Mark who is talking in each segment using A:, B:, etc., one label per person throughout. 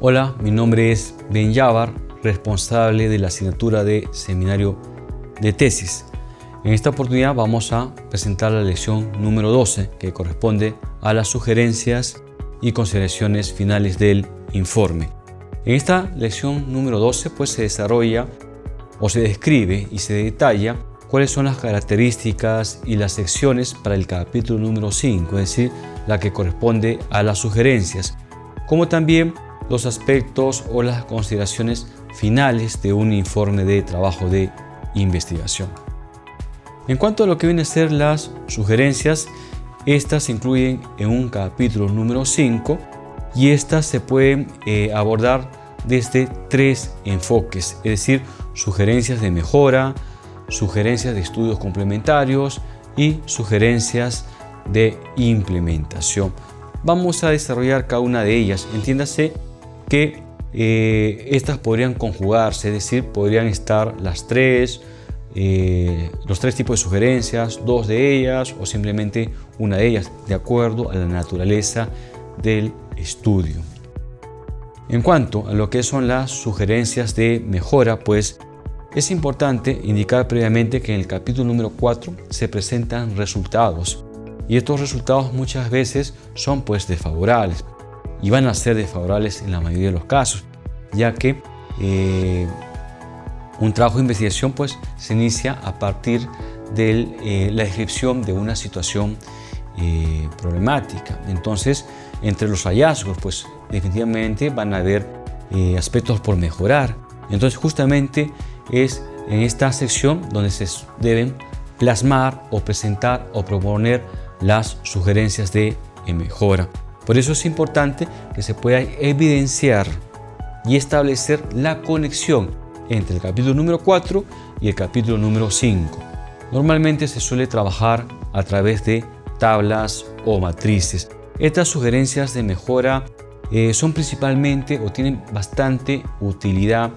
A: Hola, mi nombre es Ben Yabar, responsable de la asignatura de Seminario de Tesis. En esta oportunidad vamos a presentar la lección número 12, que corresponde a las sugerencias y consideraciones finales del informe. En esta lección número 12 se desarrolla o se describe y se detalla cuáles son las características y las secciones para el capítulo número 5, es decir, la que corresponde a las sugerencias, como también los aspectos o las consideraciones finales de un informe de trabajo de investigación. En cuanto a lo que vienen a ser las sugerencias, estas se incluyen en un capítulo número 5 y estas se pueden abordar desde tres enfoques, es decir, sugerencias de mejora, sugerencias de estudios complementarios y sugerencias de implementación. Vamos a desarrollar cada una de ellas. Entiéndase que estas podrían conjugarse, es decir, podrían estar los tres tipos de sugerencias, dos de ellas o simplemente una de ellas, de acuerdo a la naturaleza del estudio. En cuanto a lo que son las sugerencias de mejora, es importante indicar previamente que en el capítulo número 4 se presentan resultados y estos resultados muchas veces son desfavorables y van a ser desfavorables en la mayoría de los casos, ya que un trabajo de investigación se inicia a partir de la descripción de una situación problemática. Entonces, entre los hallazgos, definitivamente van a haber aspectos por mejorar. Entonces, justamente es en esta sección donde se deben plasmar o presentar o proponer las sugerencias de mejora. Por eso es importante que se pueda evidenciar y establecer la conexión entre el capítulo número 4 y el capítulo número 5. Normalmente se suele trabajar a través de tablas o matrices. Estas sugerencias de mejora son principalmente o tienen bastante utilidad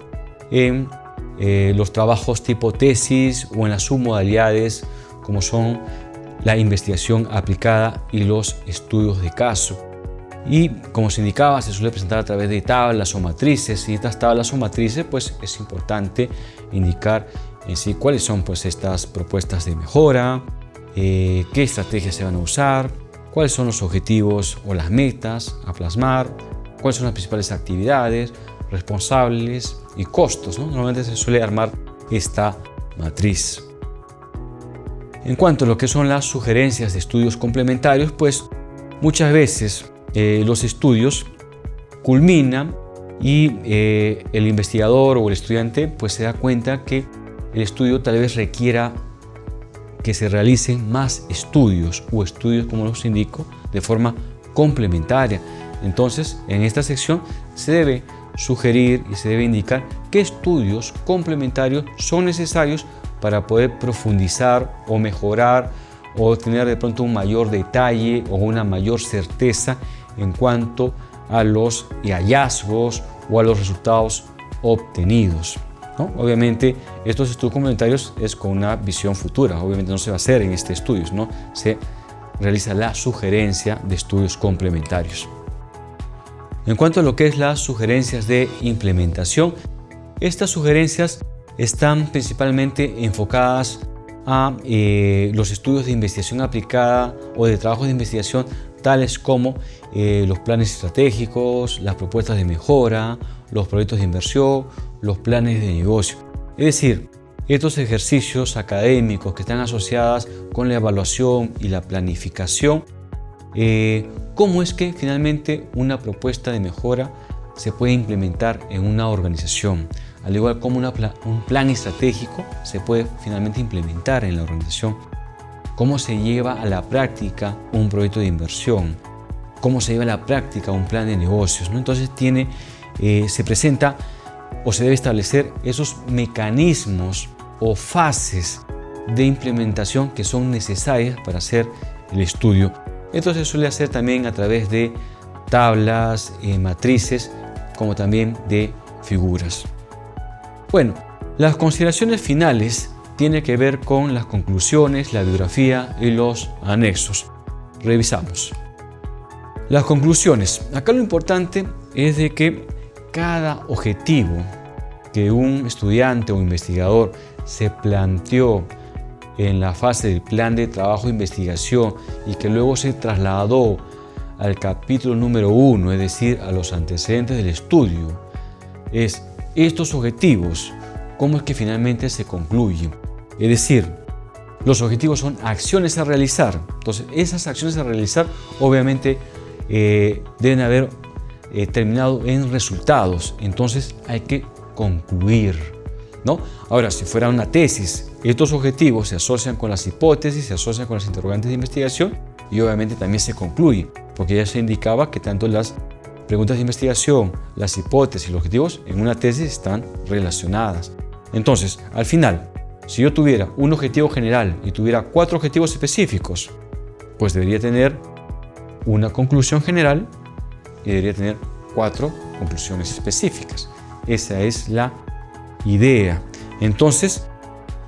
A: en los trabajos tipo tesis o en las submodalidades como son la investigación aplicada y los estudios de caso. Y como se indicaba, se suele presentar a través de tablas o matrices, y estas tablas o matrices es importante indicar en sí cuáles son estas propuestas de mejora, qué estrategias se van a usar, cuáles son los objetivos o las metas a plasmar, cuáles son las principales actividades, responsables y costos, ¿no? Normalmente se suele armar esta matriz. En cuanto a lo que son las sugerencias de estudios complementarios, muchas veces los estudios culminan y el investigador o el estudiante se da cuenta que el estudio tal vez requiera que se realicen más estudios o estudios, como los indico, de forma complementaria. Entonces, en esta sección se debe sugerir y se debe indicar qué estudios complementarios son necesarios para poder profundizar o mejorar o tener de pronto un mayor detalle o una mayor certeza en cuanto a los hallazgos o a los resultados obtenidos, ¿no? Obviamente estos estudios complementarios es con una visión futura, obviamente no se va a hacer en este estudio, ¿no? Se realiza la sugerencia de estudios complementarios. En cuanto a lo que es las sugerencias de implementación, estas sugerencias están principalmente enfocadas a los estudios de investigación aplicada o de trabajo de investigación tales como los planes estratégicos, las propuestas de mejora, los proyectos de inversión, los planes de negocio. Es decir, estos ejercicios académicos que están asociados con la evaluación y la planificación, cómo es que finalmente una propuesta de mejora se puede implementar en una organización, al igual como un plan estratégico se puede finalmente implementar en la organización. Cómo se lleva a la práctica un proyecto de inversión, cómo se lleva a la práctica un plan de negocios, ¿no? Entonces se presenta o se debe establecer esos mecanismos o fases de implementación que son necesarias para hacer el estudio. Esto se suele hacer también a través de tablas, matrices, como también de figuras. Bueno, las consideraciones finales tienen que ver con las conclusiones, la bibliografía y los anexos. Revisamos. Las conclusiones. Acá lo importante es de que cada objetivo que un estudiante o investigador se planteó en la fase del plan de trabajo e investigación y que luego se trasladó al capítulo número 1, es decir, a los antecedentes del estudio, es estos objetivos, cómo es que finalmente se concluyen. Es decir, los objetivos son acciones a realizar. Entonces, esas acciones a realizar obviamente deben haber terminado en resultados. Entonces, hay que concluir, ¿no? Ahora, si fuera una tesis, estos objetivos se asocian con las hipótesis, se asocian con las interrogantes de investigación y obviamente también se concluyen, porque ya se indicaba que tanto las preguntas de investigación, las hipótesis y los objetivos en una tesis están relacionadas. Entonces, al final, si yo tuviera un objetivo general y tuviera 4 objetivos específicos, pues debería tener una conclusión general y debería tener 4 conclusiones específicas. Esa es la idea. Entonces,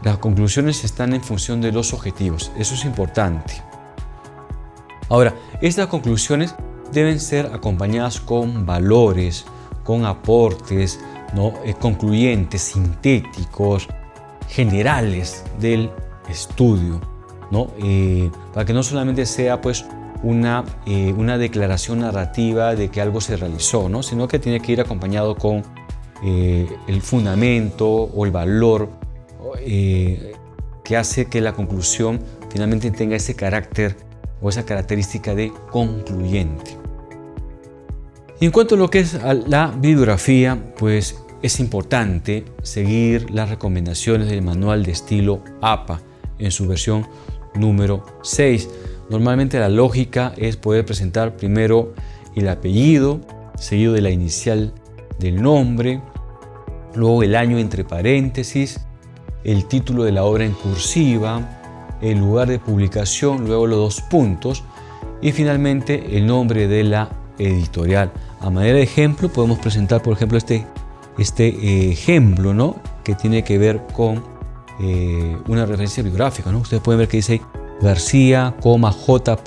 A: las conclusiones están en función de los objetivos. Eso es importante. Ahora, estas conclusiones deben ser acompañadas con valores, con aportes, ¿no? Concluyentes, sintéticos, generales del estudio, ¿no? Para que no solamente sea pues una declaración narrativa de que algo se realizó, ¿no? Sino que tiene que ir acompañado con el fundamento o el valor que hace que la conclusión finalmente tenga ese carácter o esa característica de concluyente. Y en cuanto a lo que es la bibliografía, pues es importante seguir las recomendaciones del manual de estilo APA en su versión número 6. Normalmente la lógica es poder presentar primero el apellido, seguido de la inicial del nombre, luego el año entre paréntesis, el título de la obra en cursiva, el lugar de publicación, luego los 2 puntos y finalmente el nombre de la editorial. A manera de ejemplo podemos presentar, por ejemplo, este ejemplo, ¿no? Que tiene que ver con una referencia bibliográfica, ¿no? Ustedes pueden ver que dice García, J.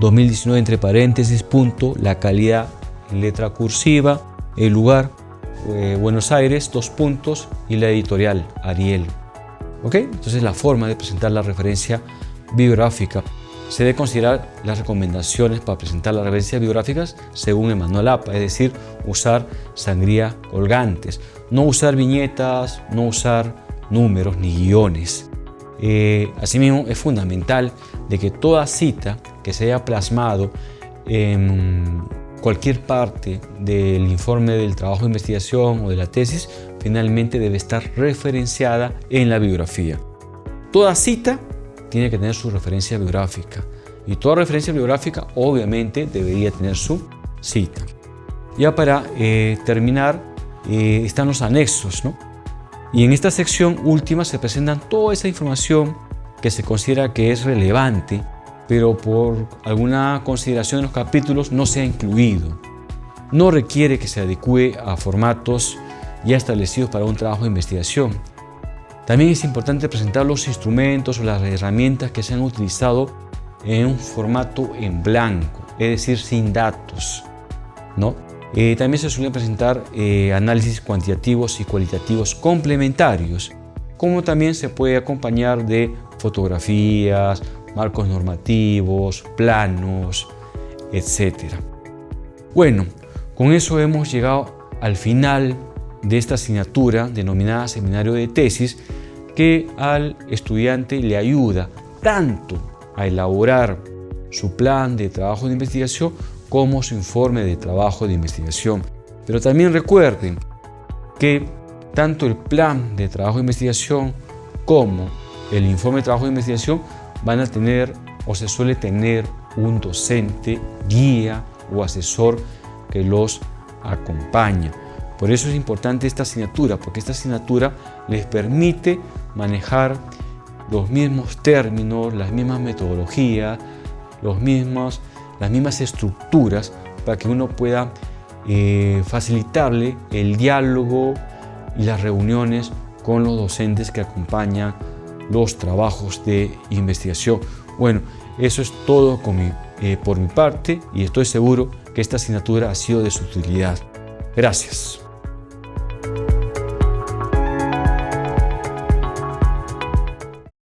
A: 2019 entre paréntesis, la calidad en letra cursiva, el lugar Buenos Aires, 2 puntos y la editorial Ariel. ¿Ok? Entonces la forma de presentar la referencia bibliográfica. Se debe considerar las recomendaciones para presentar las referencias bibliográficas según el manual APA, es decir, usar sangría colgantes, no usar viñetas, no usar números ni guiones. Asimismo, es fundamental de que toda cita que se haya plasmado en cualquier parte del informe del trabajo de investigación o de la tesis, finalmente debe estar referenciada en la bibliografía. Toda cita tiene que tener su referencia bibliográfica y toda referencia bibliográfica obviamente debería tener su cita. Ya para terminar están los anexos, ¿no? Y en esta sección última se presentan toda esa información que se considera que es relevante, pero por alguna consideración en los capítulos no se ha incluido. No requiere que se adecue a formatos ya establecidos para un trabajo de investigación. También es importante presentar los instrumentos o las herramientas que se han utilizado en un formato en blanco, es decir, sin datos, ¿no? También se suelen presentar análisis cuantitativos y cualitativos complementarios, como también se puede acompañar de fotografías, marcos normativos, planos, etc. Bueno, con eso hemos llegado al final de esta asignatura denominada Seminario de Tesis, que al estudiante le ayuda tanto a elaborar su plan de trabajo de investigación como su informe de trabajo de investigación. Pero también recuerden que tanto el plan de trabajo de investigación como el informe de trabajo de investigación van a tener o se suele tener un docente, guía o asesor que los acompaña. Por eso es importante esta asignatura, porque esta asignatura les permite manejar los mismos términos, las mismas metodologías, las mismas estructuras para que uno pueda facilitarle el diálogo y las reuniones con los docentes que acompañan los trabajos de investigación. Bueno, eso es todo por mi parte y estoy seguro que esta asignatura ha sido de su utilidad. Gracias.